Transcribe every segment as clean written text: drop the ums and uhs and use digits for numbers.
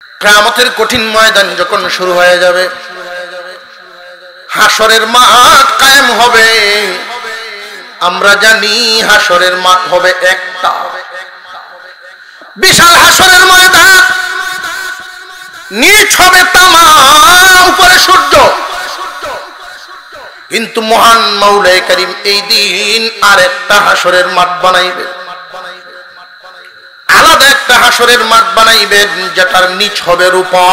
কিয়ামতের কঠিন ময়দান যখন শুরু হয়ে যাবে, হাসরের মাঠ কায়েম হবে। আমরা জানি হাসরের মাঠ হবে একটা বিশাল হাসরের ময়দান, নিচ হবে তামা, উপরে সূর্য। কিন্তু মহান মাওলাই করিম এই দিন আর একটা হাসরের মাঠ বানাইবেন, আলাদা একটা হাসরের মাঠ বানাইবেন, যেটার নিচ হবে রূপা,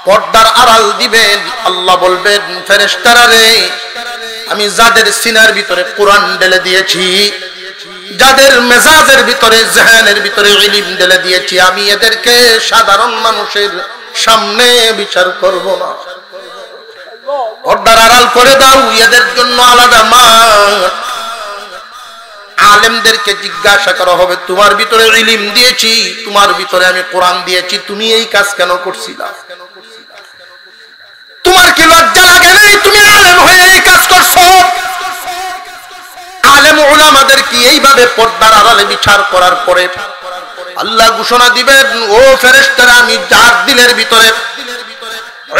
পর্দার আড়াল দিবেন। আল্লাহ বলবেন, ফেরেশতারা রে, আমি যাদের সিনার ভিতরে কোরআন ঢেলে দিয়েছি, যাদের মেজাজের ভিতরে জেহেনের ভিতরে ইলম ঢেলে দিয়েছি, আমি এদেরকে সাধারণ মানুষের সামনে বিচার করব না। পর্দার আড়াল করে দাও, এদের জন্য আলাদা মাঠ। আলেমদেরকে জিজ্ঞাসা করা হবে, তোমার ভিতরে ইলম দিয়েছি, তোমার ভিতরে আমি কোরআন দিয়েছি, তুমি এই কাজ কেন করছিলা? তোমার কি লজ্জা লাগে নাই? তুমি আলেম হয়ে এই কাজ করছো? আলেম উলামাদের কি এইভাবে পর্দার আড়ালে বিচার করার পরে আল্লাহ ঘোষণা দিবেন, ও ফেরেশতারা, আমি যার দিলের ভিতরে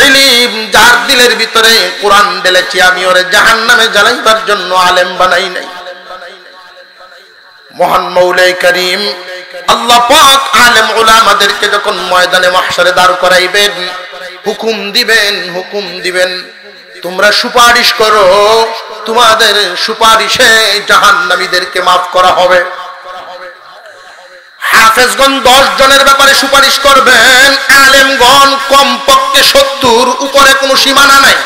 ইলম, যার দিলের ভিতরে কোরআন ঢেলেছি, আমি ওরে জাহান্নামে জ্বালাইবার জন্য আলেম বানাই নাই। মহান মাওলাই করিম আল্লাহ পাক আলেম উলামাদেরকে যখন ময়দানে মাহশরে দাঁড় করাইবেন, হুকুম দিবেন, তোমরা সুপারিশ করো, তোমাদের সুপারিশে জাহান্নামীদেরকে মাফ করা হবে। হাফেজগণ 10 জনের ব্যাপারে সুপারিশ করবেন, আলেমগণ কমপক্ষে 70, উপরে কোনো সীমানা নাই।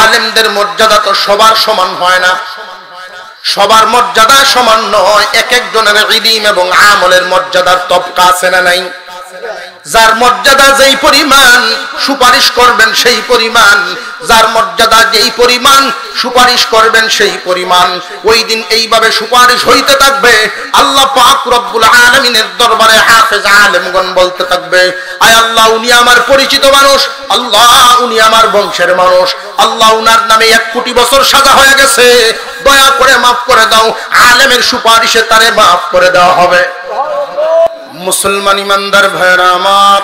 আলেমদের মর্যাদা তো সবার সমান হয় না, সবার মর্যাদা সমান নয়। এক একজনের ইলম এবং আমলের মর্যাদার তবকা আছে না নাই? যার মর্যাদা যেই পরিমাণ, সুপারিশ করবেন সেই পরিমাণ, যার মর্যাদা যেই পরিমাণ, সুপারিশ করবেন সেই পরিমাণ। ওই দিন এইভাবে সুপারিশ হইতে থাকবে। আল্লাহ পাক রব্বুল আলামিনের দরবারে হাফেজ আলেমগণ বলতে থাকবে, আয় আল্লাহ, উনি আমার পরিচিত মানুষ, আল্লাহ উনি আমার বংশের মানুষ, আল্লাহ উনার নামে 1 কোটি বছর সাজা হয়ে গেছে, দয়া করে মাফ করে দাও। আলেমের সুপারিশে তারে মাফ করে দেওয়া হবে। মুসলমান ইমানদার ভাইরা আমার,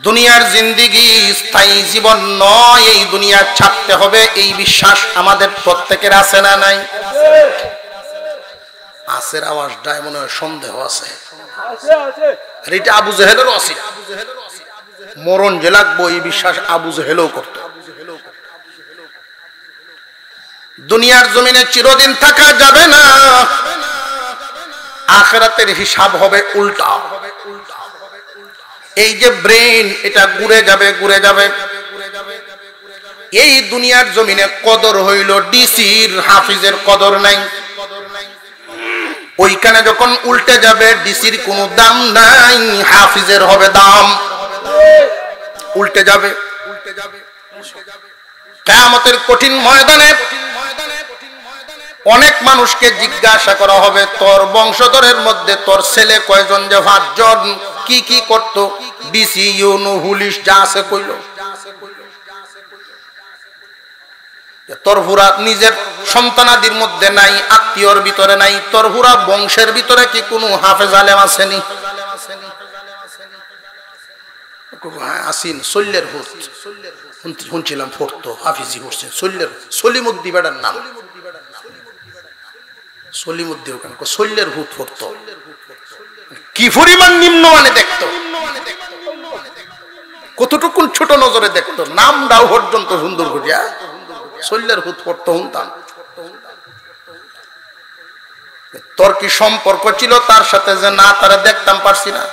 দুনিয়ার জিন্দেগি স্থায়ী জীবন নয়, এই দুনিয়া ছাড়তে হবে, এই বিশ্বাস আমাদের প্রত্যেকের আছে না নাই? আসের আওয়াজটা মনে হয় সন্দেহ আছে। আর এটা আবু জেহেলেরও আছে, মরণ যে লাগবো এই বিশ্বাস আবু জেহেলও করত। দুনিয়ার জমিনে চিরদিন থাকা যাবে না, আখিরাতের হিসাব হবে উল্টা। এই যে ব্রেন, এটা ঘুরে যাবে। এই দুনিয়ার জমিনে কদর হইল ডিসির, হাফিজের কদর নাই। ওইখানে যখন উল্টে যাবে, ডিসির কোনো দাম নাই, হাফিজের হবে দাম। উল্টে যাবে। কিয়ামতের কঠিন ময়দানে অনেক মানুষকে জিজ্ঞাসা করা হবে, তোর বংশধরের মধ্যে তোর ছেলে কয়জন? যে 5 জন। কি কি করত? ডিসি, ইউনো, পুলিশ যা আছে কইল। তোর হুরা নিজের সন্তানাদির মধ্যে নাই, আত্মীয়র ভিতরে নাই, তোর হুরা বংশের ভিতরে কি কোনো হাফেজ আলেম আসেনি? আসিন, সল্লের হুত শুনছিলাম পড়তো, হাফিজি করছেন, সল্লের সলিমুদ্দি বেড়ার নাম, সলিমুদ্দি, ওখানে সল্লের হুত পড়তো। কি পরিমাণ নিম্নমানে দেখতো, কতটুকুন ছোট নজরে দেখতো, নামটাও পর্যন্ত সুন্দর করিয়া সল্লের হুত পড়তো শুনতাম। তোর কি সম্পর্ক ছিল তার সাথে যে না তারা দেখতাম পারছি না?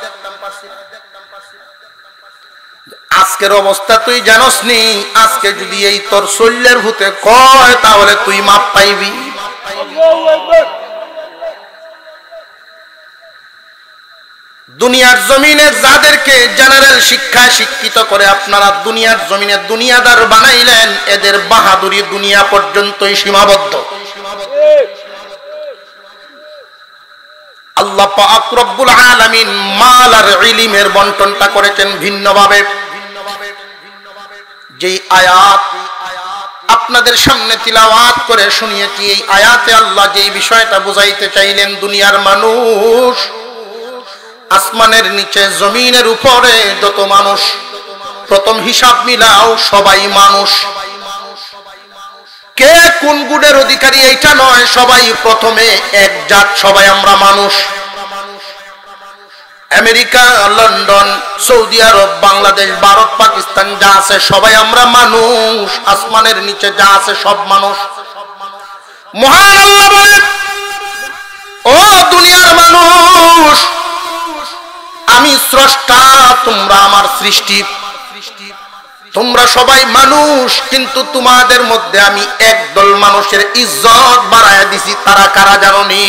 আজকের অবস্থা তুই জানোস নি? আজকে যদি এই তোর সল্লের হুতে কয়, তাহলে তুই মাপ পাইবি। দুনিয়ার জমিনে যাদেরকে জেনারেল শিক্ষায় শিক্ষিত করে আপনারা দুনিয়ার জমিনে দুনিয়াদার বানাইলেন, এদের বাহাদুরি দুনিয়া পর্যন্তই সীমাবদ্ধ। আল্লাহ পাক রব্বুল আলামিন মাল আর ইলমের বন্টনটা করেছেন ভিন্নভাবে। যেই আয়াত আপনাদের সামনে তিলাওয়াত করে শুনিয়েছি। এই আয়াতে আল্লাহ যে বিষয়টা বুঝাইতে চাইলেন, দুনিয়ার মানুষ, আসমানের নিচে জমিনের উপরে যত মানুষ, প্রথম হিসাব মিলাও সবাই মানুষ। কে কোন গুণের অধিকারী এইটা নয়, সবাই প্রথমে এক জাত, সবাই আমরা মানুষ। আমেরিকা, লন্ডন, সৌদি আরব, বাংলাদেশ, ভারত, পাকিস্তান যা আছে সবাই আমরা মানুষ। আসমানের নিচে যা আছে সব মানুষ। মহান আল্লাহ বলেন, ও দুনিয়ার মানুষ, আমি স্রষ্টা, তোমরা আমার সৃষ্টি, তোমরা সবাই মানুষ, কিন্তু তোমাদের মধ্যে আমি একদল মানুষের ইজ্জত বাড়ায় দিছি। তারা কারা জানোনি?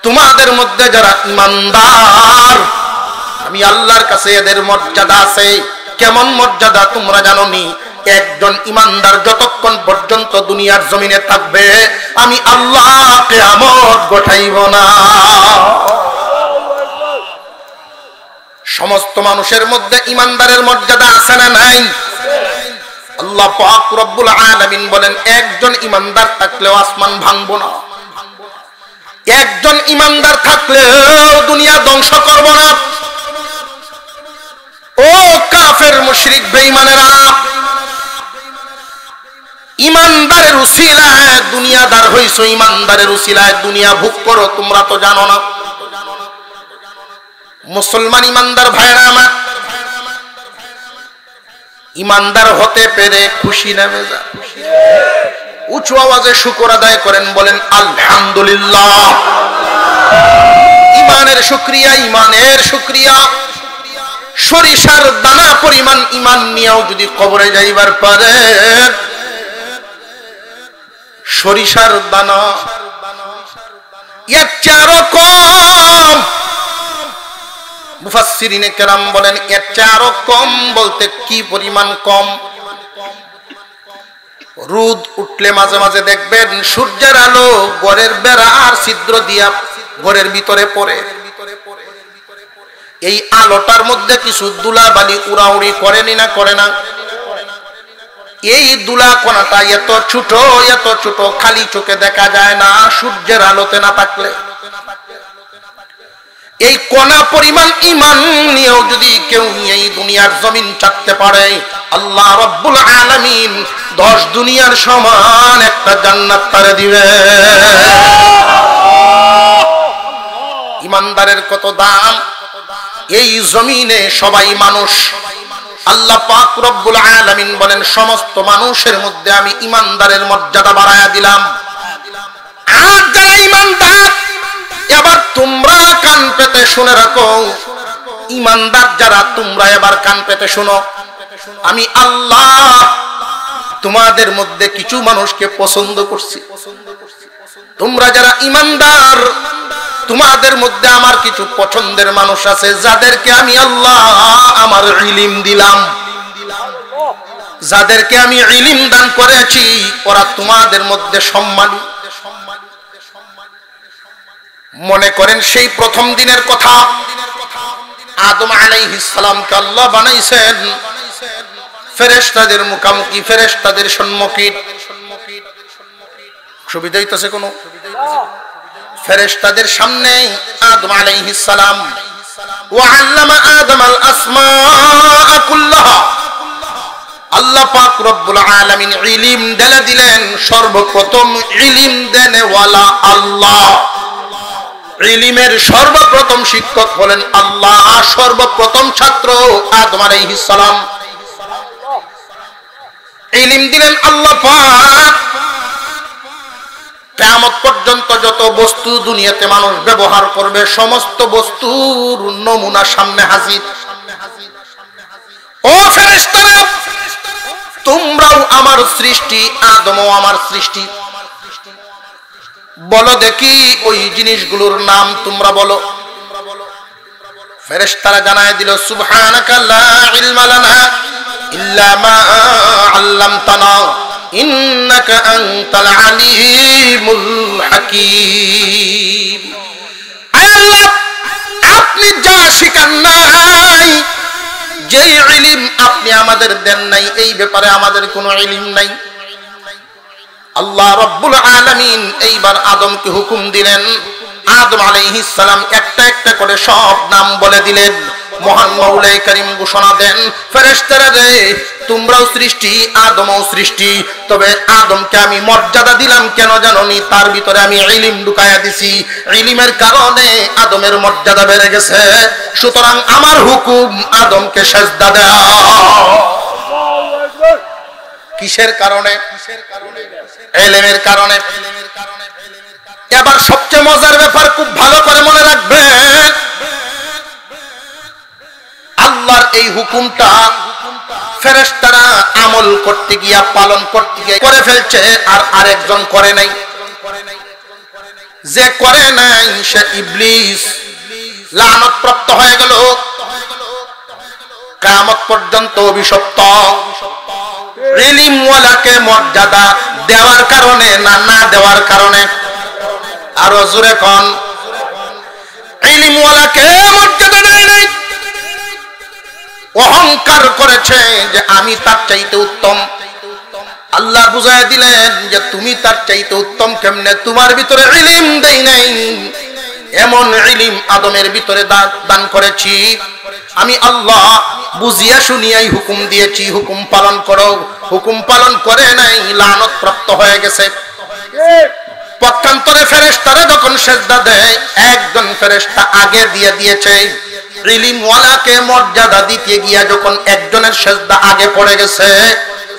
তোমাদের মধ্যে যারা ইমানদার, আমি আল্লাহর কাছে এদের মর্যাদা আছে। কেমন মর্যাদা তোমরা জানোনি? একজন ইমানদার যতক্ষণ পর্যন্ত দুনিয়ার জমিনে থাকবে, আমি আল্লাহ কিয়ামত ঘটাইব না। সমস্ত মানুষের মধ্যে ইমানদারের মর্যাদা আছে না নাই? আল্লাহ পাক রব্বুল আলামিন বলেন, একজন ইমানদার থাকলেও আসমান ভাঙবো না, একজন ইমানদার থাকলেও দুনিয়া ধ্বংস করব না। ও কাফের মুশরিক বেঈমানেরা, ইমানদারের উসিলায় দুনিয়াদার হইছো, ইমানদারের উসিলায় দুনিয়া ভোগ করো, তোমরা তো জানো না। মুসলমান ইমানদার ভাইরা আমার, ইমানদার হতে পেরে খুশি না বেজার? উঁচু আওয়াজে শুকর আদায় করেন, বলেন আলহামদুলিল্লাহ। ইমানের শুকরিয়া, ইমানের শুকরিয়া। সরিষার দানা পরিমাণ ইমান নিয়েও যদি কবরে যাইবার পারে, সরিষার দানা এর চেয়ে কম। মুফাসসিরিনে কেরাম বলেন, এর চেয়ে আরো কম বলতে কি পরিমাণ কম? রোদ উঠলে মাঝে মাঝে দেখবেন সূর্যের আলো ঘরের বেড়ার ছিদ্র দিয়া ঘরের ভিতরে পড়ে। এই আলোটার মধ্যে কিছু ধুলাবালি উড়াউড়ি করেনি না করে না? এই ধুলা কণাটা এত ছোট খালি চোখে দেখা যায় না সূর্যের আলোতে না থাকলে। এই কণা পরিমাণ ঈমান নিয়েও যদি কেউ এই দুনিয়ার জমিন চাটতে পারে, আল্লাহ রাব্বুল আলামিন 10 দুনিয়ার সমান একটা জান্নাত তারে দিবে। ইমানদারের কত দাম! এই জমিনে সবাই মানুষ। আল্লাহ পাক রব্বুল আলামিন বলেন, সমস্ত মানুষের মধ্যে আমি ইমানদারের মর্যাদা বাড়ায়া দিলাম। আর যারা ইমানদার, এবার তোমরা কান পেতে শুনে রাখো, ইমানদার যারা তোমরা এবার কান পেতে শোনো। আমি আল্লাহ তোমাদের মধ্যে কিছু মানুষকে পছন্দ করছি। তোমরা যারা ইমানদার, তোমাদের মধ্যে আমার কিছু পছন্দের মানুষ আছে, যাদেরকে আমি আল্লাহ আমার ইলম দিলাম, যাদেরকে আমি ইলম দান করেছি, ওরা তোমাদের মধ্যে সম্মানী। মনে করেন সেই প্রথম দিনের কথা, আদম আলাইহিস সালামকে আল্লাহ বানাইছেন ফেরেশতাদের মুখামুখি, ফেরেশতাদের সম্মুখী। সুবিধা হইতেছে কোনো? ফেরেশতাদের সামনে আদম আলাইহিস সালাম, ওয়া আল্লামা আদম আল আসমাআ কুল্লাহা, আল্লাহ পাক রব্বুল আলামিন ইলম দিলেন। সর্বপ্রথম ইলম দেনেওয়ালা আল্লাহ, ইলমের সর্বপ্রথম শিক্ষক হলেন আল্লাহ, সর্বপ্রথম ছাত্র আদম আলাইহিস সালাম। ইলম দিলেন আল্লাহ পাক। কিয়ামত পর্যন্ত যত বস্তু দুনিয়াতে মানুষ ব্যবহার করবে, সমস্ত বস্তুর নমুনা সামনে হাজির। ও ফেরেশতারা, তোমরাও আমার সৃষ্টি, আদমও আমার সৃষ্টি। বলো দেখি ওই জিনিসগুলোর নাম তোমরা বলো। ফেরেশতারা জানায় দিল, সুবহানাকা লা ইলমা লানা ইল্লা মা আল্লামতানা ইন্নাকা আনতাল আলিমুল হাকীম। আল্লাহ, আপনি যা শিখান নাই, যেই ইলম আপনি আমাদের দেন নাই এই ব্যাপারে আমাদের কোনো ইলম নাই। আল্লাহ রাব্বুল আলামিন এইবার আদমকে হুকুম দিলেন, আদম আলাইহিস সালাম একটা একটা করে সব নাম বলে দিলেন। মহান মাওলাই কারীম ঘোষণা দেন, ফেরেশতারা রে তোমরাও সৃষ্টি, আদমও সৃষ্টি, তবে আদমকে আমি মর্যাদা দিলাম কেন জানোনি? তার ভিতরে আমি ইলম ঢুকায়া দিছি, ইলমের কারণে আদমের মর্যাদা বেড়ে গেছে। সুতরাং আমার হুকুম আদমকে সিজদা দাও। কিসের কারণে? ইলমের কারণে। এবার সবচেয়ে মজার ব্যাপার, খুব ভালো করে মনে রাখবেন, আল্লাহর এই হুকুমটা ফেরেশতারা আমল করতে গিয়া, পালন করতে গিয়ে করে ফেলছে, আর আরেকজন করে নাই। যে করে নাই সে ইবলিস, লানত প্রাপ্ত হয়ে গেল, কিয়ামত পর্যন্ত অভিশপ্ত। ইলমওয়ালাকে মর্যাদা দেওয়ার কারণে না না দেওয়ার কারণে? আরো জোরে কোন। ইলমওয়ালাকে মর্যাদা দেয় নাই, অহংকার করেছে যে আমি তার চাইতে উত্তম। আল্লাহ বুঝায় দিলেন যে তুমি তার চাইতে উত্তম কেমনে? তোমার ভিতরে ইলম দেই নাই, এমন ইলম আদমের ভিতরে দান করেছি আমি। আল্লাহ বুঝিয়া শুনিয়াই হুকুম দিয়েছি, হুকুম পালন করো। হুকুম পালন করে নাই, লানত প্রাপ্ত হয়ে গেছে। পক্ষান্তরে ফেরেশতারা যখন সিজদা দেয়, একজন ফেরেশতা আগে দিয়ে দিয়েছে। ইলমওয়ালাকে মর্যাদা দিতে গিয়া যখন একজনের সিজদা আগে পড়ে গেছে,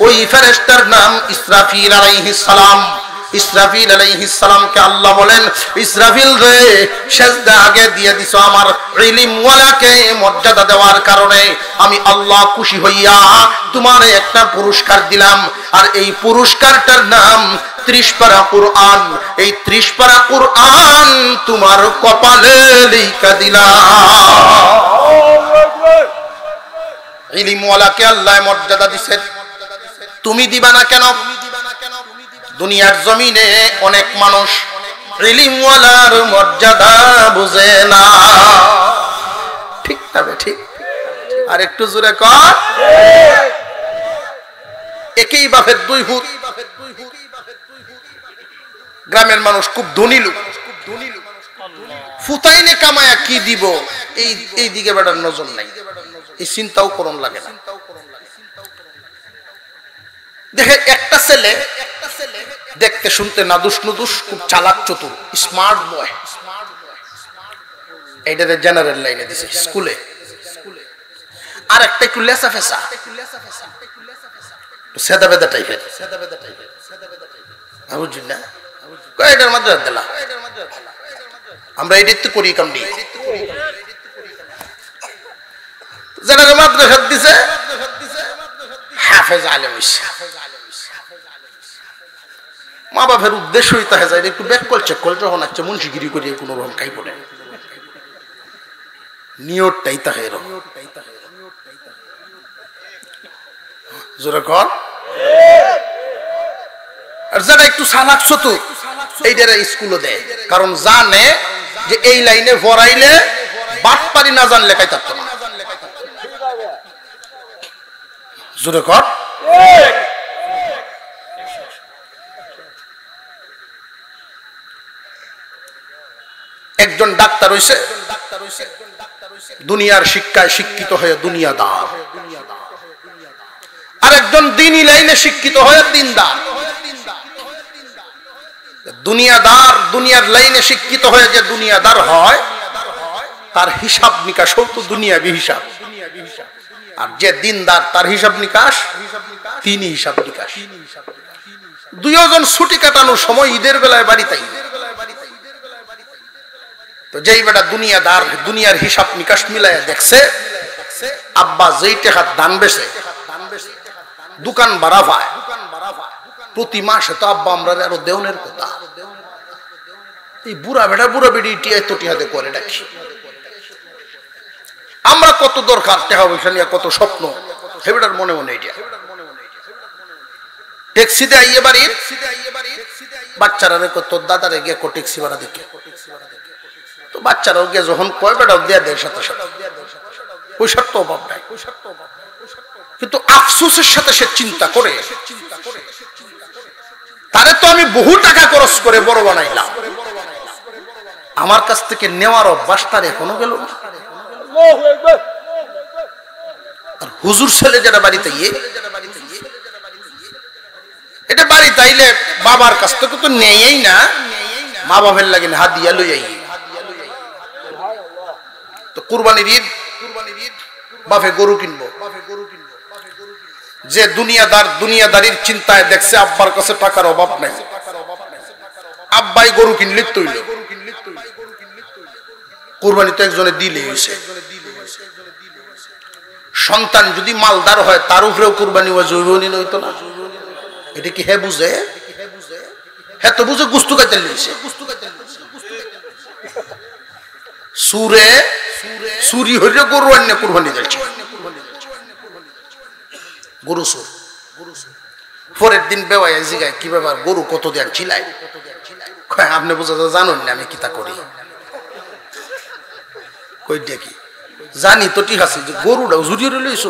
ওই ফেরেশতার নাম ইসরাফিল আলাইহিস সালাম। ইসরাফিল আলাইহিস সালামকে আল্লাহ বলেন, ইসরাফিল রে সিজদা আগে দিয়ে দিছো আমার ইলমওয়ালাকে মর্যাদা দেওয়ার কারণে। আমি আল্লাহ খুশি হইয়া তোমার একটা পুরস্কার দিলাম, আর এই পুরস্কারটার নাম 30 পারা কুরআন। এই 30 পারা কুরআন তোমার কপালে লিখা দিলাম। ইলমওয়ালাকে আল্লাহ মর্যাদা দিবেন, তুমি দিবা না কেন? দুনিয়ার জমিনে অনেক মানুষ ইলমওয়ালার মর্যাদা বুঝে না। ঠিক তবে ঠিক, আর একটু জোরে কর। একই বাপের দুই হুত। গ্রামের মানুষ খুব ধনী লোক, ফুতাইনে কামায়া কি দিব এই দিকে বেটার নজর নাই, এই চিন্তাও করন লাগে না। দেখে একটা ছেলে দেখতে শুনতে নাদুস নুদুস, খুব চালাক চতুর, স্মার্ট বয়। এইটাতে জেনারেল লাইনে দিছে স্কুলে। আর একটা একটু লেসা ফেসা, সেদা বেদা টাইপের, বুঝলি না? এটার মধ্যে দিলা আমরা এটাই তো করি কামড়ি। জেনারেল মাদ্রাসা দিছে, হাফেজ আলেম হইছে। মা বাপের উদ্দেশ্যই তাহে যায় একটু ব্যাক কল চেক কল, যখন আছে মুন্সিগিরি করিয়ে কোনো রকম খাই পড়ে, নিয়তটাই তাহে এরকম। জোরে কর। আর যারা একটু সালাক চতুর, এইটারা স্কুলে দেয়, কারণ জানে যে এই লাইনে ভরাইলে বাটপারি না জানলে কাই থাকতো না। জোরে কর। একজন ডাক্তার হইছে, দুনিয়ার শিক্ষায় শিক্ষিত হয়ে দুনিয়াদার। আর একজন দ্বীনি লাইনে শিক্ষিত হয়ে দিনদার। দুনিয়াদার দুনিয়ার লাইনে শিক্ষিত হয়ে যে দুনিয়াদার হয়, তার হিসাব নিকাশ তো দুনিয়াবি হিসাব। আর যে দিনদার তার হিসাব নিকাশ তিনি হিসাব নিকাশ। দুইজন ছুটি কাটানোর সময় ঈদের বেলায় বাড়িতেই। তো যেই বেটা দুনিয়াদার, দুনিয়ার হিসাব নিকাশ মিলাইয়া দেখছে, আব্বা যেই টাকা দান বেছে, দোকান ভাড়া পায় প্রতি মাসে, তো আব্বা আমরা আরো দেওনের কথা। এই বুড়া বেটা বুড়া বেটি এত টিহাতে করে ডাকি। আমরা কত দরকার টাকা পয়সা নিয়ে, কত স্বপ্ন, হেবেটার মনে মনে এটা। ট্যাক্সিতে আইয়ে বাড়ি বাচ্চারা রেখো, তোর দাদারে গিয়ে ট্যাক্সি ভাড়া দেখে। তো বাচ্চারাও গিয়ে যখন কয় বেটাও দিয়ে দেয় সাথে সাথে। পয়সার তো অভাব নাই, কিন্তু আফসোসের সাথে সে চিন্তা করে তারে তো আমি বহু টাকা খরচ করে বড় বানাইলাম, আমার কাছ থেকে নেওয়ার অভ্যাস তার এখনো গেল না। আর হুজুর ছেলে যেটা বাড়িতে গিয়ে এটা বাড়িতে আইলে বাবার কাছ থেকে তো নেই না, মা বাবার লাগে হাদিয়া লই আই। তো কুরবানির ঈদ বাপে গরু কিনবো, যে দুনিয়াদারির চিন্তায় দেখছে আব্বার কাছে টাকার অভাব নাই, আব্বাই গরু কিনলে তৈল, কুরবানি তো একজনে দিলে হইছে। সন্তান যদি মালদার হয় তার উপরেও কুরবানি হইতো না। এটা কি হে বুঝে? হ্যাঁ তো বুঝে গুস্তু খাইতে লইছে। চুরি হইলে গরু আন্য কুরবানি দিচ্ছে, গরু চোর। পরের দিন বেওয়াই জিগায় কি ব্যাপার, গরু কত দেন ছিলাই? আপনি বুঝা জানুন না আমি কিতা করি। কই দেখি জানি তো ঠিক আছে, যে গরুটাও জুড়িয়ে লইছ,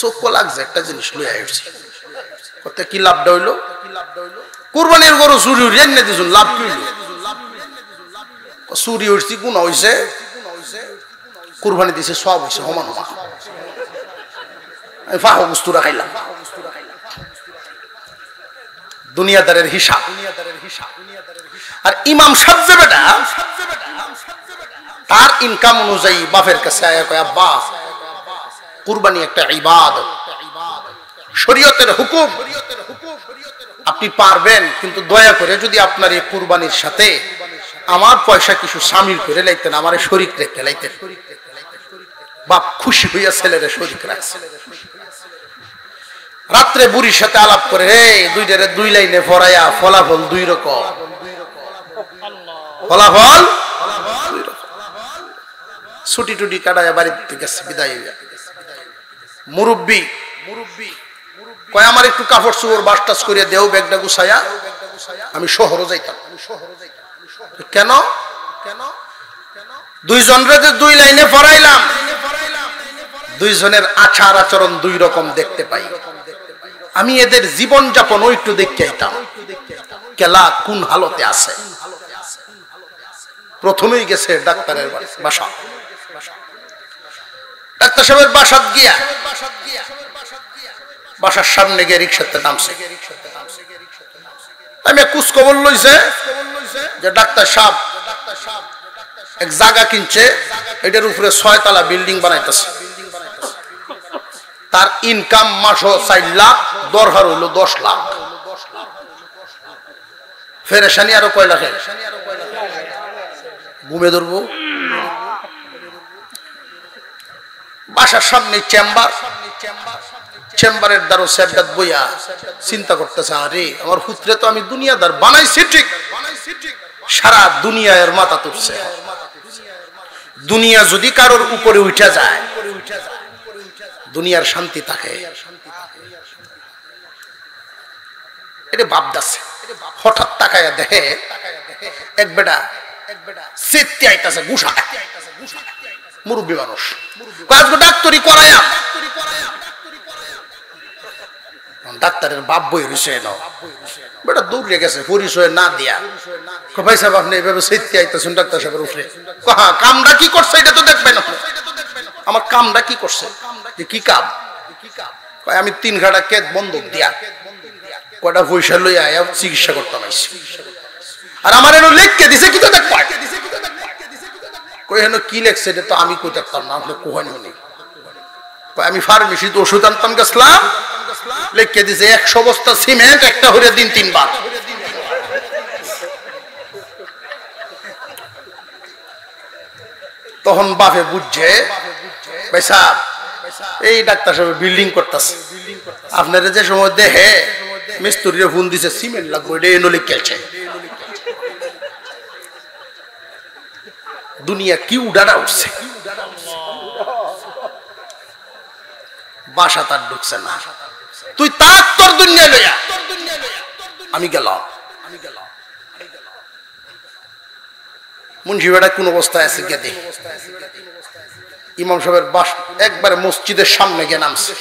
চোখ লাগছে একটা জিনিস লই আসছি, কত কি লাভটা হইলো? কুরবানির গরু চুরি এনে দিছুন, লাভ কি হইল? চুরি হইছি গুণ হইছে, কুরবানি দিছে সব হইছে সমান সমান। আমি ফাহ বস্তুরা খাইলাম। দুনিয়াদারের হিসাব। আর ইমাম সাহেব যে বেটা, তার ইনকাম অনুযায়ী বাপের কাছে আয়া কয় আব্বা কুরবানি একটা ইবাদত, শরীয়তের হুকুম, আপনি পারবেন, কিন্তু দয়া করে যদি আপনার এই কুরবানির সাথে আমার পয়সা কিছু শামিল করে লাইতেন, আমার শরীক রেখে লাইতেন। বাপ খুশি হইয়া ছেলেরে শরীক রাখছে। রাত্রে বুড়ির সাথে আলাপ করে দুই লাইনে ফরাইয়া ফলাফল দুই রকম, ফলাফল ছুটি টুটি কাটায় বাড়িতে গেছে, বিদায় হইয়া মুরব্বী কয় আমার একটু কাপড় চোপড় বাসটাস করে দেও, ব্যাগটা গুছাইয়া আমি শহরে যাইতাম। কেন? দুইজনের যে দুই লাইনে পড়াইলাম, দুইজনের আচার আচরণ দুই রকম দেখতে পাই, আমি এদের জীবন যাপন একটু দেখতে আইতাম, কেলা কোন হালতে আছে। প্রথমেই গেছে ডাক্তারের বাসা, ডাক্তার সাহেবের বাসাত গিয়া বাসার সামনে গিয়ে রিক্সাতে নামছে। আমি কুচ খবর লইছে যে ডাক্তার সাহেব এক জায়গা কিনছে, এটার উপরে 6 তলা বিল্ডিং বানাইতেছে, তার ইনকাম মাসও 4 লাখ, দরকার হইল 10 লাখ। ফেরেশানি আরো কয় লাখের, ঘুমে ধরবো। বাসার সামনে চেম্বার, চেম্বারের দ্বারো সেবদাত বইয়া চিন্তা করতেছে, আরে আমার পুত্রে তো আমি দুনিয়াদার বানাইছি ঠিক, সারা দুনিয়ার মাথা তুলছে। দুনিয়া যদি কারোর উপরে উঠে যায়, দুনিয়ার শান্তি থাকে, এটা ভাবদাছে। হঠাৎ তাকায়া দেখে এক বেটা চেতে আইতাছে, গুসা মুরব্বী মানুষ, ডাক্তারি করায়া। ডাক্তারের বাপ বই রয়েছে, বেটা দৌড়ে গেছে পরিচয় না দিয়া, ভাই সাহেব আপনি এভাবে চেতে আইতেছেন ডাক্তার সাহেবের উপরে, কামটা কি করছে এটা তো দেখবেন। আমার কামটা কি করছে? যে কি কাম? আমি 3 ঘাটা কেদ বন্দুক দিয়া কয়টা পয়সা লইয়া চিকিৎসা করতাম, আর আমার এনে লিখকে দিছে, কি তো দেখ কই হেন কি লেখছে এটা তো আমি কই থাকতাম না, আপনি কোহানি উনি। আমি ফার্মেসিতে ওষুধ আনতাম, গেছিলাম, লিখকে দিছে 100 বস্তা সিমেন্ট একটা হইরে দিন 3 বার। তখন বাপে বুঝছে, ভাই সাহেব এই ডাক্তার সাহেব বিল্ডিং করতেছে, আপনারা যে সময় দেখে মিস্ত্রিরে ফোন দিছে সিমেন্ট লাগবে, এটা এনে লিখেছে। দুনিয়া কি উড়াটা উঠছে, বাসা তার ঢুকছে না। তুই তার তোর দুনিয়া লইয়া আমি গেলাম। মুন্সি বেটা কোন অবস্থায় আছে গিয়ে দেখ, ইমাম সাহেবের বাস একবারে মসজিদের সামনে গিয়ে নামছে।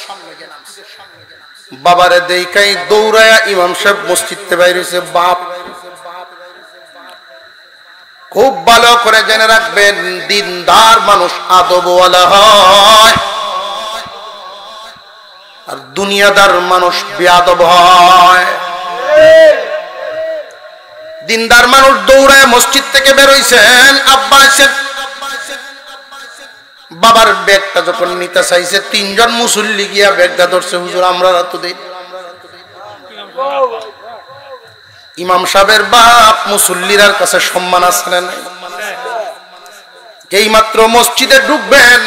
বাবারে দেখাই দৌড়ায়া ইমাম সাহেব মসজিদ থেকে বাইরে হয়েছে। বাপ খুব ভালো করে জেনে রাখবেন, দিনদার মানুষ আদবওয়ালা হয় আর দুনিয়াদার মানুষ বেয়াদব হয়। দিনদার মানুষ দৌড়ায় মসজিদ থেকে বের হইছেন, আব্বা আছেন। বাবার ব্যাগটা যখন নিতে চাইছে, তিনজন মুসল্লি গিয়া ব্যাগটা ধরছে, হুজুর আমরা তো দেই। ইমাম সাহেবের বাপ মুসল্লির কাছে সম্মান আছে না? এই মাত্র মসজিদে ঢুকবেন,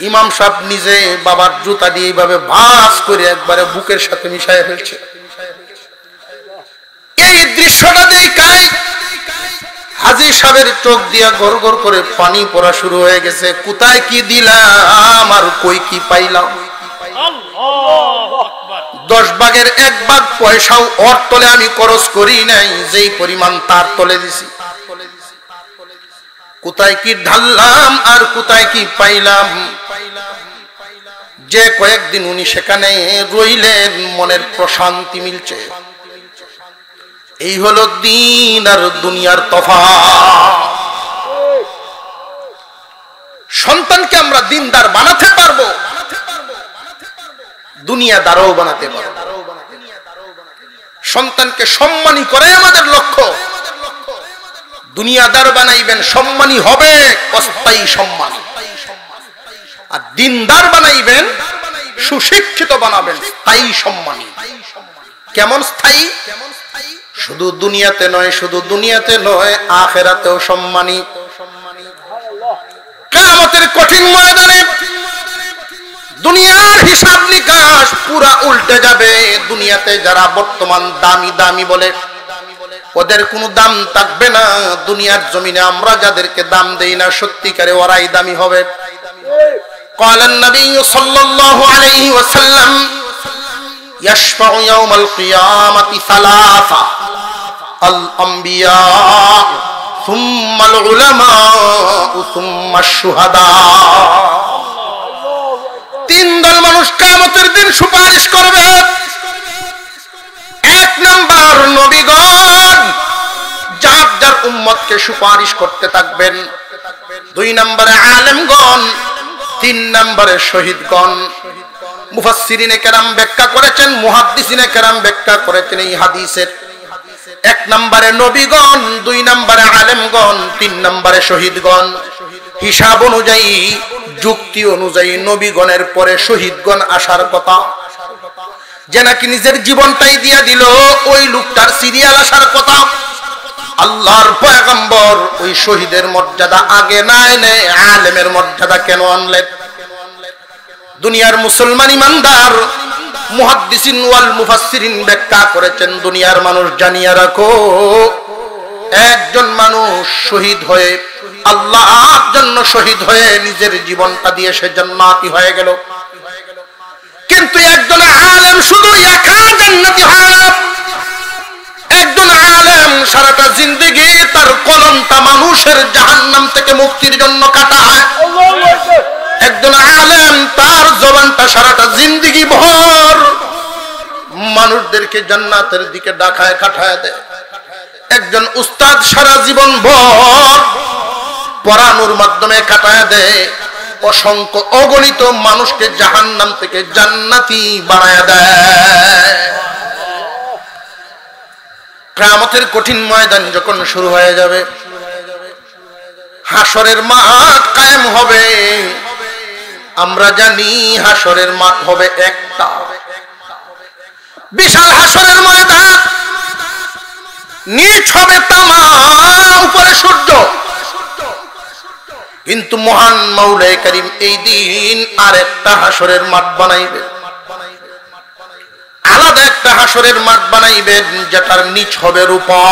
ইমাম সাহেব নিজে বাবার জুতা দিয়ে এইভাবে ভাঁজ করে একবারে বুকের সাথে মিশাইয়া ফেলছে। এই দৃশ্যটা দেখাই হাজী সাহেবের চোখ দিয়া গড় গড় করে পানি পড়া শুরু হয়ে গেছে। কোথায় কি দিলাম আর কই কি পাইলাম। 10 ভাগের 1 ভাগ পয়সাও ওর তলে আমি খরচ করি নাই, যেই পরিমাণ তার তলে দিছি। কোথায় কি ঢাললাম আর কোথায় কি পাইলাম। যে কয়েকদিন উনি সেখানে রইলেন, মনের প্রশান্তি মিলছে। এই হলো দিন আর দুনিয়ার তফাৎ। সন্তানকে আমরা দিনদার বানাতে পারবো, দুনিয়াদারও বানাতে পারবো। সন্তানকে সম্মানী করে আমাদের লক্ষ্য। দুনিয়াদার বানাইবেন, সম্মানী হবে, অস্থায়ী সম্মানী। আর দিনদার বানাইবেন, সুশিক্ষিত বানাবেন, স্থায়ী সম্মানী। কেমন স্থায়ী? শুধু দুনিয়াতে নয়, শুধু দুনিয়াতে নয়, আখিরাতেও সম্মানী। কিয়ামতের কঠিন ময়দানে দুনিয়ার হিসাব নিকাশ পুরা উল্টে যাবে। দুনিয়াতে যারা বর্তমান দামি দামি বলে, ওদের কোনো দাম থাকবে না। দুনিয়ার জমিনে আমরা যাদেরকে দাম দেই না, সত্যিকারে ওরাই দামি হবে। قال النبي صلى الله عليه وسلم يشفع يوم القيامة ثلاثة الأنبياء ثم العلماء ثم الشهداء। 3 দল মানুষ কিয়ামতের দিন সুপারিশ করবে। 1 নাম্বার নবীগণ, যার যার উম্মতকে সুপারিশ করতে থাকবেন। 2 নম্বরে আলেমগণ, 3 নম্বরে শহীদগণ। মুফাসসিরিনে কেরাম ব্যাখ্যা করেছেন, মুহাদ্দিসিনে কেরাম ব্যাখ্যা করেছেন এই হাদিসের। 1 নম্বরে নবীগণ, 2 নম্বরে আলেমগণ, 3 নম্বরে শহীদগণ। হিসাব অনুযায়ী, যুক্তি অনুযায়ী নবীগণের পরে শহীদগণ আসার কথা। যে নাকি নিজের জীবনটাই দিয়া দিল, ওই লোকটার সিরিয়াল আসার কথা। আল্লাহর পয়গম্বর ওই শহীদের মর্যাদা আগে না এনে আলেমের মর্যাদা কেন আনলেন? দুনিয়ার মুসলমান ইমানদার মুহাদ্দিসিন ওয়াল মুফাসসিরিন ব্যাখ্যা করেছেন, দুনিয়ার মানুষ জানিয়া রাখো, একজন মানুষ শহীদ হয়ে, আল্লাহর জন্য শহীদ হয়ে নিজের জীবনটা দিয়ে সে জান্নাতি হয়ে গেল। কিন্তু একজন আলেম শুধু একা জান্নাতি হয় না। একজন আলেম সারাটা জিন্দেগি তার কলমটা মানুষের জাহান্নাম থেকে মুক্তির জন্য কাটায়। একজন আলেম তার জবানটা সারাটা জিন্দেগি ভর মানুষদেরকে জান্নাতের দিকে ডাকায় কাটায় দেয়। একজন উস্তাদ সারা জীবন ভর পড়ানোর মাধ্যমে কাটায় দেয়, অসংখ্য অগণিত মানুষকে জাহান্নাম থেকে জান্নাতি বানায় দেয়। কিয়ামতের কঠিন ময়দান যখন শুরু হয়ে যাবে, হাসরের মাঠ কায়েম হবে। আমরা জানি হাসরের মাঠ হবে একটা বিশাল হাসরের ময়দান। নিচ হবে তামা, উপরে সূর্য। কিন্তু মহান মাওলায়ে কারীম এই দিন আরেকটা হাসরের মাঠ বানাইবেন, আলাদা একটা হাসরের মাঠ বানাইবেন, যেটার নিচ হবে রূপা।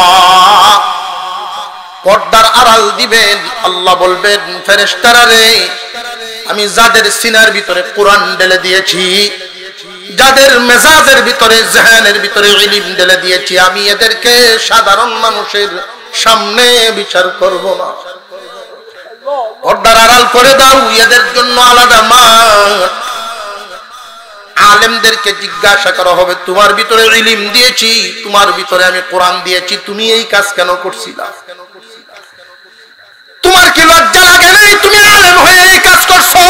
পর্দার আড়াল দিবেন। আল্লাহ বলবেন, ফেরেশতারা রে, আমি যাদের সিনার ভিতরে কোরআন ঢেলে দিয়েছি, যাদের মেজাজের ভিতরে, জেহেনের ভিতরে ইলম ঢেলে দিয়েছি, আমি এদেরকে সাধারণ মানুষের সামনে বিচার করব না। পর্দার আড়াল করে দাও, এদের জন্য আলাদা মাঠ। আলেমদেরকে জিজ্ঞাসা করা হবে, তোমার ভিতরে ইলম দিয়েছি, তোমার ভিতরে আমি কোরআন দিয়েছি, তুমি এই কাজ কেন করছিলা? তোমার কি লজ্জা লাগে নাই? তুমি আলেম হয়ে এই কাজ করছো?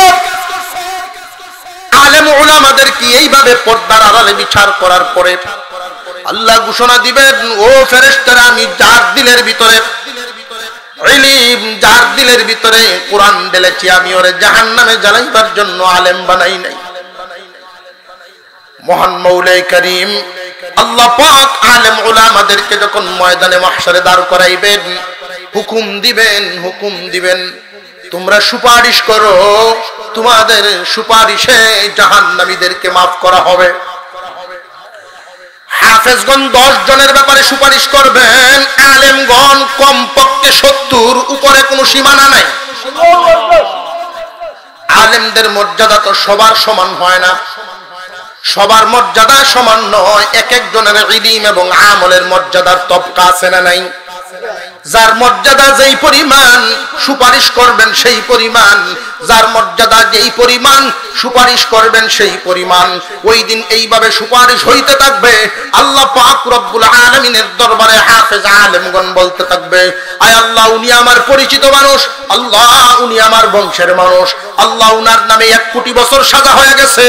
আলেম উলামাদের কি এইভাবে পর্দার আড়ালে বিচার করার পরে আল্লাহ ঘোষণা দিবেন, ও ফেরেশতারা, আমি যার দিলের ভিতরে ইলম, যার দিলের ভিতরে কোরআন ঢেলেছি, আমি ওরে জাহান্নামে জ্বালাইবার জন্য আলেম বানাই নাই। মহান মৌলাই করিম আল্লাহ পাক আলেম উলামাদেরকে যখন ময়দানে মাহশারে দাঁড় করাইবেন, হুকুম দিবেন, তোমরা সুপারিশ করো, তোমাদের সুপারিশে জাহান্নামীদেরকে মাফ করা হবে। হাফেজগণ 10 জনের ব্যাপারে সুপারিশ করবেন, আলেমগণ কমপক্ষে 70, উপরে কোনো সীমানা নাই। আলেমদের মর্যাদা তো সবার সমান হয় না, সবার মর্যাদা সমান নয়। এক একজনের ইলম এবং আমলের মর্যাদার তবকা আছে না নাই? যার মর্যাদা যেই পরিমাণ সুপারিশ করবেন সেই পরিমাণ, যার মর্যাদা যেই পরিমাণ সুপারিশ করবেন সেই পরিমাণ। ওই দিন এইভাবে সুপারিশ হইতে থাকবে। আল্লাহ পাক রব্বুল আলামিনের দরবারে হাফেজ আলেমগণ বলতে থাকবে, আয় আল্লাহ, উনি আমার পরিচিত মানুষ, আল্লাহ উনি আমার বংশের মানুষ, আল্লাহ উনার নামে 1 কোটি বছর সাজা হয়ে গেছে,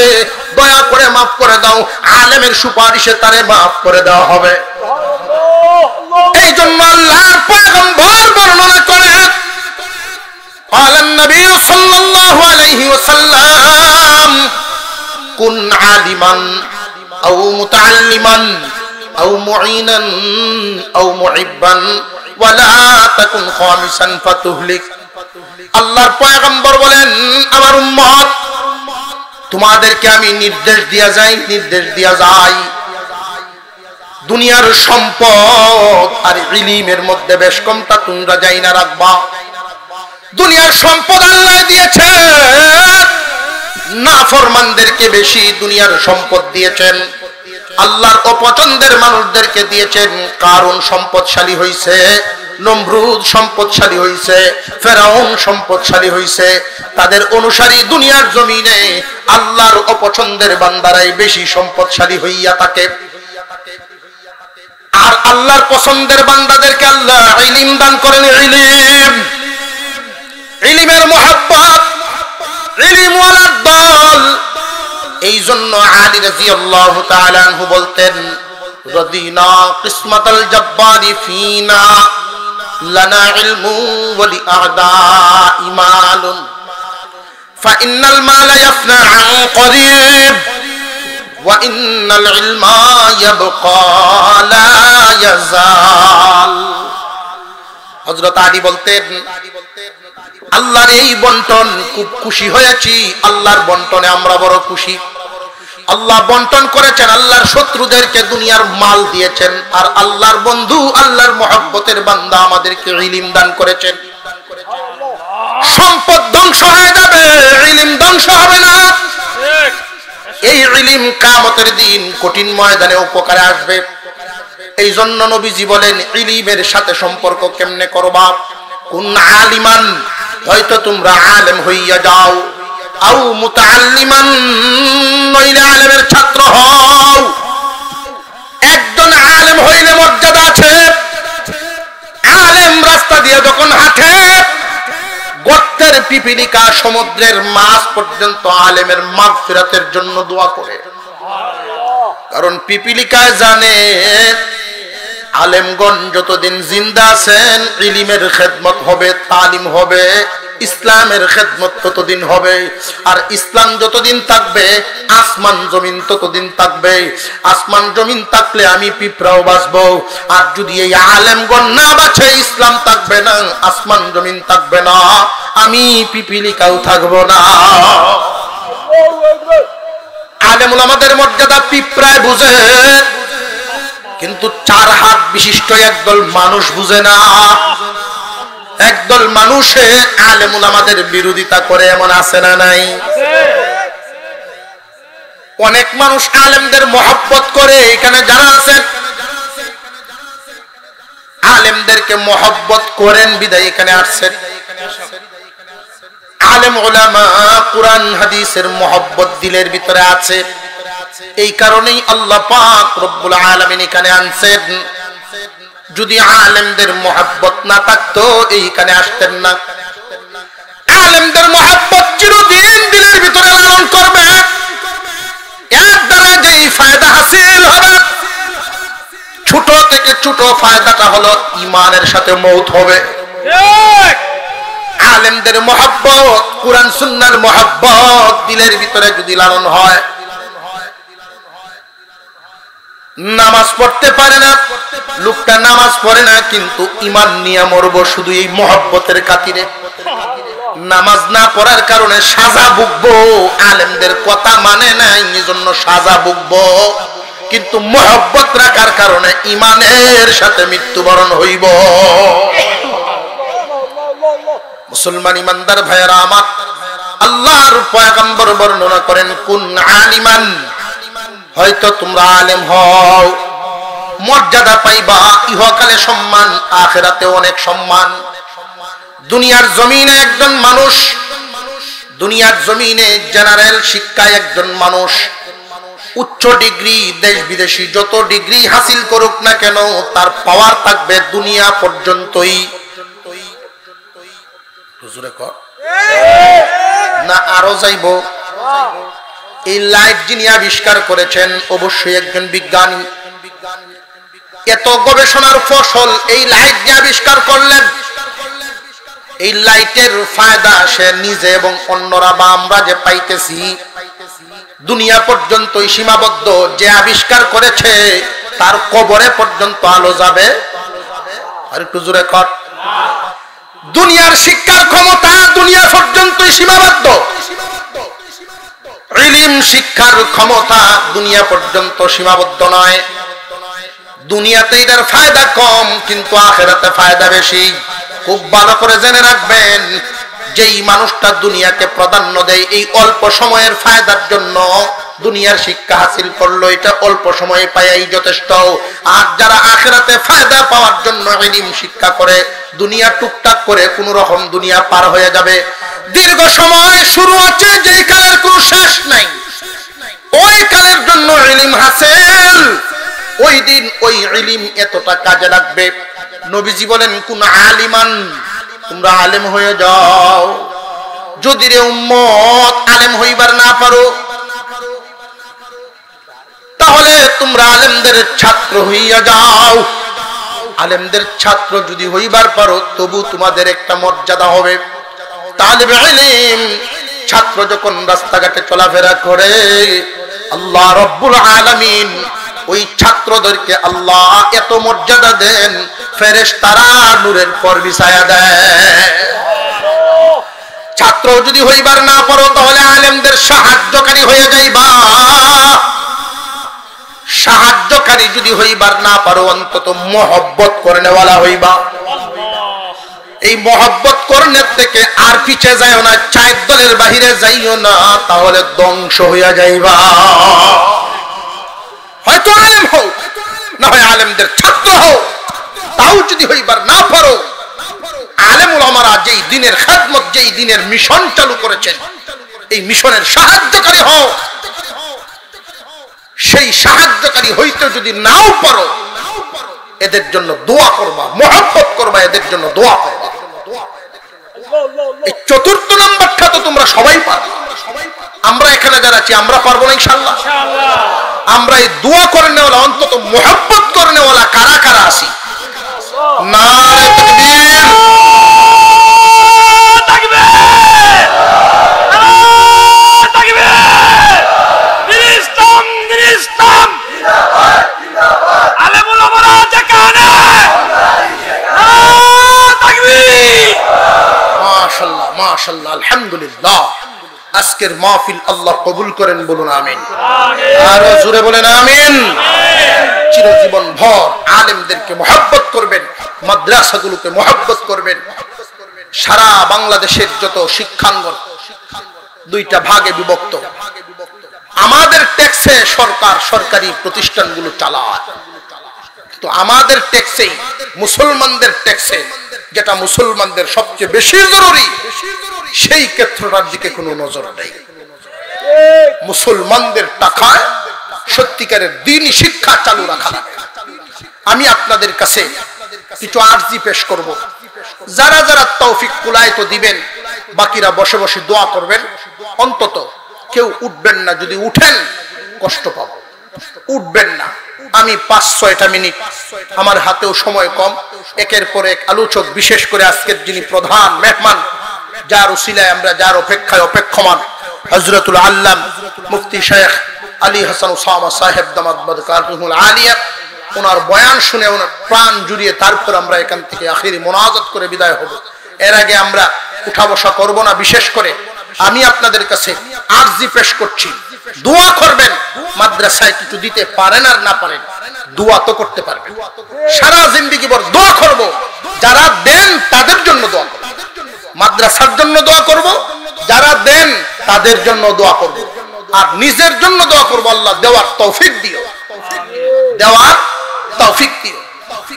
দয়া করে মাফ করে দাও। আলেমের সুপারিশে তারে মাফ করে দেওয়া হবে। এই জন্য আল্লাহর পয়গম্বর বর্ণনা করেন, قال النبي صلى الله عليه وسلم كن عالما او متعلما او معينا او معبا ولا تكن خامسا فتهلك। আল্লাহর পয়গম্বর বলেন, আমার উম্মত, তোমাদেরকে আমি নির্দেশ দিয়া যাই, দুনিয়ার সম্পদ আর ইলমের মধ্যে বেশ কমটা তোমরা যাই না রাখবা। দুনিয়ার সম্পদ আল্লাহ দিয়েছেন, নাফরমানদেরকে বেশি দুনিয়ার সম্পদ দিয়েছেন। আল্লাহর অপছন্দের মানুষদেরকে দিয়েছেন। কারণ সম্পদশালী হইছে, নমরুদ সম্পদশালী হইছে, ফেরাউন সম্পদশালী হইছে। তাদের অনুসারী দুনিয়ার জমিনে আল্লাহর অপছন্দের বান্দারাই বেশি সম্পদশালী হইয়া থাকে। আর আল্লাহর পছন্দের বান্দাদেরকে আল্লাহ ইলম দান করেন। ইলমের মুহাব্বত, ইলমওয়ালার দল। এই জন্য আলী রাদিয়াল্লাহু তাআলা আনহু বলতেন, রাদিনা কিসমাতাল জাব্বারি ফিনা লানা ইলমু ওয়া লিআদা ইমালুন ফাইন্নাল মালা ইয়াফনা আন করিব ওয়া ইন্নাল ইলমা ইয়াবকা লা ইয়াজাল। হযরত আলী বলতেন, আল্লাহর এই বন্টন খুব খুশি হয়েছি, আল্লাহর বন্টনে আমরা বড় খুশি। আল্লাহ বন্টন করেছেন, আল্লাহর শত্রুদেরকে দুনিয়ার মাল দিয়েছেন, আর আল্লাহর বন্ধু, আল্লাহর মহব্বতের বান্দা আমাদেরকে ইলম দান করেছেন। সম্পদ ধ্বংস হয়ে যাবে, ইলম ধ্বংস হবে না। এই ইলম কিয়ামতের দিন কঠিন ময়দানে উপকারে আসবে। এই জন্য নবীজি বলেন, ইলমের সাথে সম্পর্ক কেমনে করবা? কুন আলিমান, হয়তো তোমরা আলেম হইয়া যাও, আও মুতাআল্লিমান, নইলে আলেমের ছাত্র হও। একজন আলেম হইলে মর্যাদা আছে। আলেম রাস্তা দিয়ে যখন হাঁটে, গর্তের পিপিলিকা সমুদ্রের মাছ পর্যন্ত আলেমের মাগফিরাতের জন্য দোয়া করে। কারণ পিপিলিকায় জানে আলেমগণ যতদিন জিন্দা আছেন, ইলমের খেদমত হবে, তালিম হবে, ইসলামের খেদমত ততদিন হবে। আর ইসলাম যতদিন থাকবে, আসমান জমিন ততদিন থাকবে। আসমান জমিন থাকলে আমি পিঁপড়াও বাঁচবো। আর যদি এই আলেমগণ না বাঁচে, ইসলাম থাকবে না, আসমান জমিন থাকবে না, আমি পিপিলিকাও থাকবো না। আলেম ওলামাদের মর্যাদা পিঁপড়ায় বুঝে, কিন্তু 4 হাত বিশিষ্ট একদল মানুষ বুঝে না। একদল মানুষে আলেম ওলামাদের বিরোধিতা করে, এমন আছে না নাই? অনেক মানুষ আলেমদের মহব্বত করে। এখানে যারা আছেন আলেমদেরকে মহব্বত করেন বিদায় এখানে আসছেন। আলেম উলামা কুরআন হাদিসের মহব্বত দিলের ভিতরে আছে। এই কারণেই আল্লাহ পাক রব্বুল আলামিন এখানে আনছেন। যদি আলেমদের মহব্বত না থাকতো এইখানে আসতেন না। আলেমদের মহব্বত চিরদিন দিলের ভিতরে লালন করবে। এর দ্বারা যেই ফায়দা হাসিল হবে, ছোট থেকে ছোট ফায়দাটা হলো ঈমানের সাথে মৌত হবে। আলেমদের মহব্বত, কুরআন সুন্নাহর মহব্বত দিলের ভিতরে যদি লালন হয়, নামাজ পড়তে পারে না লোকটা, নামাজ পড়ে না কিন্তু ঈমান নিয়ে মরবো শুধু এই মহব্বতের খাতিরে। নামাজ না পড়ার কারণে সাজা ভুগবো, আলেমদের কথা মানে নাই এজন্য সাজা ভুগবো, কিন্তু মহব্বত রাখার কারণে ঈমানের সাথে মৃত্যুবরণ হইব। মুসলমান ইমানদার ভাইয়েরা আমার, আল্লাহর পয়গম্বর বর্ণনা করেন কুন আলিমান, হয়তো তোমরা আলেম হও, মর্যাদা পাইবা, ইহকালে সম্মান, আখিরাতে অনেক সম্মান। দুনিয়ার জমিনে একজন মানুষ, দুনিয়ার জমিনে জেনারেল শিক্ষায় একজন মানুষ উচ্চ ডিগ্রি, দেশ বিদেশি যত ডিগ্রি হাসিল করুক না কেন, তার পাওয়ার থাকবে দুনিয়া পর্যন্তই। না আরো যাইব? এই লাইট যিনি আবিষ্কার করেছেন অবশ্যই একজন বিজ্ঞানী। এত গবেষণার ফসল এই লাইট যে আবিষ্কার করলেন, এই লাইটের ফায়দা সে নিজে এবং অন্যরা বা আমরা যে পাইতেছি দুনিয়া পর্যন্তই সীমাবদ্ধ। যে আবিষ্কার করেছে তার কবরে পর্যন্ত আলো যাবে। আর একটু জোরে কর। দুনিয়ার শিক্ষার ক্ষমতা দুনিয়া পর্যন্তই সীমাবদ্ধ, ইলম শিক্ষার ক্ষমতা দুনিয়া পর্যন্ত সীমাবদ্ধ নয়। দুনিয়াতে এটার ফায়দা কম কিন্তু আখিরাতে ফায়দা বেশি। খুব ভালো করে জেনে রাখবেন, যেই মানুষটা দুনিয়াকে প্রাধান্য দেয় এই অল্প সময়ের ফায়দার জন্য, দুনিয়ার শিক্ষা হাসিল করলো, এটা অল্প সময়ে পাইয়াই যথেষ্ট। আর যারা আখিরাতে ফায়দা পাওয়ার জন্য ইলম শিক্ষা করে, দুনিয়া টুকটাক করে কোন রকম দুনিয়া পার হয়ে যাবে। দীর্ঘ সময় শুরু আছে যেই কালের কোনো শেষ নাই, ওই কালের জন্য ইলম হাসিল, ওই দিন ওই ইলম এতটা কাজে লাগবে। নবীজি বলেন কোন আলিমান, তোমরা আলেম হয়ে যাও। যদি রে উম্মত আলেম হইবার না পারো, তাহলে তোমরা আলেমদের ছাত্র হইয়া যাও। আলেমদের ছাত্র যদি হইবার পারো তবু তোমাদের একটা মর্যাদা হবে। তালিবে ইলম ছাত্র যখন রাস্তাঘাটে চলাফেরা করে, আল্লাহ রব্বুল আলামিন ওই ছাত্রদেরকে আল্লাহ এত মর্যাদা দেন, ফেরেশতারা নূরের পর বিছায়া দেয়। ছাত্র যদি হইবার না পারো তাহলে আলেমদের সাহায্যকারী হয়ে যাইবা। সাহায্যকারী যদি হইবার না পারো অন্তত মহব্বত করনেওয়ালা হইবা। এই মহব্বত করনের থেকে আর পিছে যাইও না, চায়ের দলের বাহিরে যাইও না, তাহলে ধ্বংস হইয়া যাইবা। হয়তো আলেম হও, না হয় আলেমদের ছাত্র হও, তাও যদি হইবার না পারো, আলেম উলামারা যেই দিনের খেদমত, যেই দিনের মিশন চালু করেছেন, এই মিশনের সাহায্যকারী হও। সেই সাহায্যকারী হইতে যদি নাও পারো, এদের জন্য দোয়া করবা, মহব্বত করবা, এদের জন্য দোয়া করবা। এই চতুর্থ নাম্বারটা তো তোমরা সবাই পারো। আমরা এখানে যারা আছি আমরা পারবো না ইনশাআল্লাহ? আমরা এই দোয়া করে নেওয়ালা, অন্তত মহব্বত করে নেওয়ালা কারা কারা আছি? নারে তাকবীর, মাশাআল্লাহ মাশাআল্লাহ, আলহামদুলিল্লাহ। আজকের মাহফিল আল্লাহ কবুল করেন, বলুন আমিন। আরো জোরে বলেন আমিন। চিরজীবন ভর আলেমদেরকে মহব্বত করবেন, মাদ্রাসাগুলোকে মহব্বত করবেন। সারা বাংলাদেশের যত শিক্ষাঙ্গন দুইটা ভাগে বিভক্ত। আমাদের ট্যাক্সে সরকার সরকারি প্রতিষ্ঠানগুলো চালায়, তো আমাদের ট্যাক্সেই, মুসলমানদের ট্যাক্সে, যেটা মুসলমানদের সবচেয়ে বেশি জরুরি, সেই ক্ষেত্রটার দিকে কোনো নজর নেই। মুসলমানদের টাকায় সত্যিকারের দ্বীনি শিক্ষা চালু রাখা লাগে। আমি আপনাদের কাছে কিছু আরজি পেশ করব। যারা যারা তৌফিক কুলায় তো দিবেন, বাকিরা বসে বসে দোয়া করবেন। অন্তত কেউ উঠবেন না, যদি উঠেন কষ্ট পাবো, উঠবেন না। আমি 5-6টা মিনিট, আমার হাতেও সময় কম, একের পর এক আলোচক, বিশেষ করে আজকের যিনি প্রধান মেহমান, যার উসিলায় আমরা যার অপেক্ষায় অপেক্ষমান, হযরতুল আল্লাম মুফতি শেখ আলী হাসান ওসামা সাহেব দামাত বারকাতুহুল আলিয়া, ওনার বয়ান শুনে ওনার প্রাণ জুড়িয়ে তারপর আমরা এখান থেকে আখিরি মোনাজাত করে বিদায় হব। এর আগে আমরা উঠা বসা করব না। বিশেষ করে আমি আপনাদের কাছে আরজি পেশ করছি, দোয়া করবেন। মাদ্রাসায় কিছু দিতে পারেন আর না পারেন, দোয়া তো করতে পারবেন। সারা জিন্দেগি ভর দোয়া করব, যারা দেন তাদের জন্য দোয়া করব, মাদ্রাসার জন্য দোয়া করব, যারা দেন তাদের জন্য দোয়া করব, আর নিজের জন্য দোয়া করব। আল্লাহ দেওয়ার তৌফিক দিও, দেওয়ার তৌফিক দিও।